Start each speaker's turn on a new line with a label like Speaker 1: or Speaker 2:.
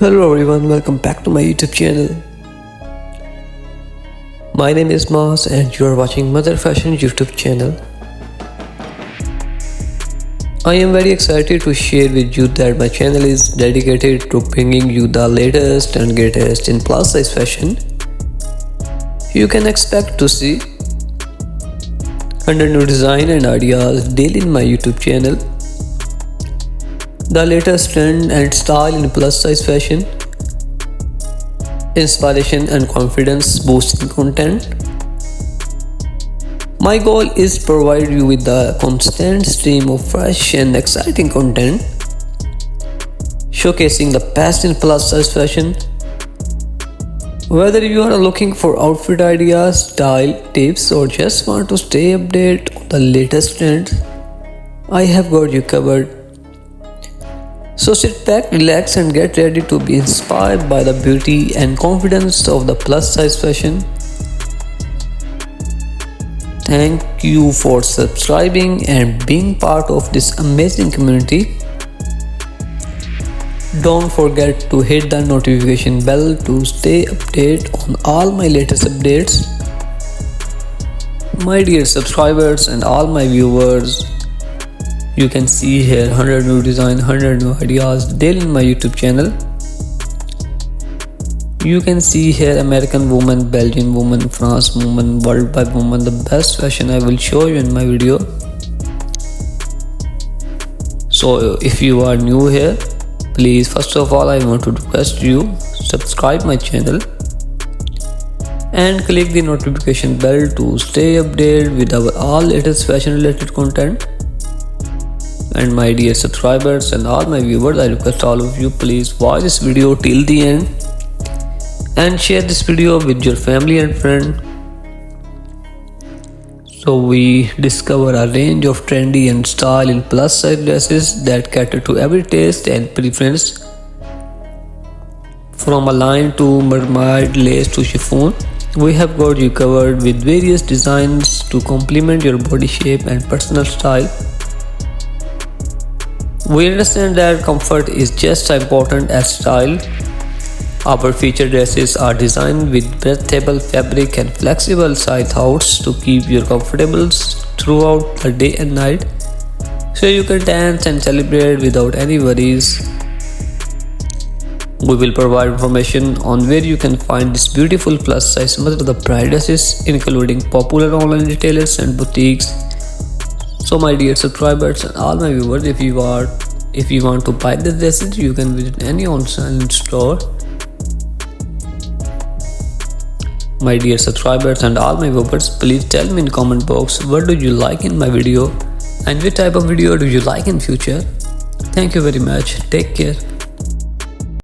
Speaker 1: Hello everyone, welcome back to my YouTube channel. My name is Mas and you are watching Mother Fashion YouTube channel. I am very excited to share with you that my channel is dedicated to bringing you the latest and greatest in plus size fashion. You can expect to see 100 new design and ideas daily in my YouTube channel. The latest trend and style in plus size fashion, inspiration and confidence boosting content. My goal is to provide you with a constant stream of fresh and exciting content, showcasing the best in plus size fashion. Whether you are looking for outfit ideas, style tips, or just want to stay updated on the latest trends, I have got you covered. So sit back, relax and get ready to be inspired by the beauty and confidence of the plus size fashion. Thank you for subscribing and being part of this amazing community. Don't forget to hit the notification bell to stay updated on all my latest updates. My dear subscribers and all my viewers, you can see here 100 new design, 100 new ideas daily in my YouTube channel. You can see here American woman, Belgian woman, France woman, worldwide woman, the best fashion I will show you in my video. So if you are new here, please first of all I want to request you subscribe my channel and click the notification bell to stay updated with our all latest fashion related content. And my dear subscribers and all my viewers, I request all of you please watch this video till the end and share this video with your family and friend. So we discover a range of trendy and style in plus size dresses that cater to every taste and preference, from a line to mermaid lace to chiffon. We have got you covered with various designs to complement your body shape and personal style. We understand that comfort is just as important as style. Our featured dresses are designed with breathable fabric and flexible side thoughts to keep you comfortable throughout the day and night, so you can dance and celebrate without any worries. We will provide information on where you can find this beautiful plus size mother of the bride dresses, including popular online retailers and boutiques. So my dear subscribers and all my viewers, if you want to buy the dresses, you can visit any online store. My dear subscribers and all my viewers, please tell me in comment box what do you like in my video and which type of video do you like in future. Thank you very much. Take care.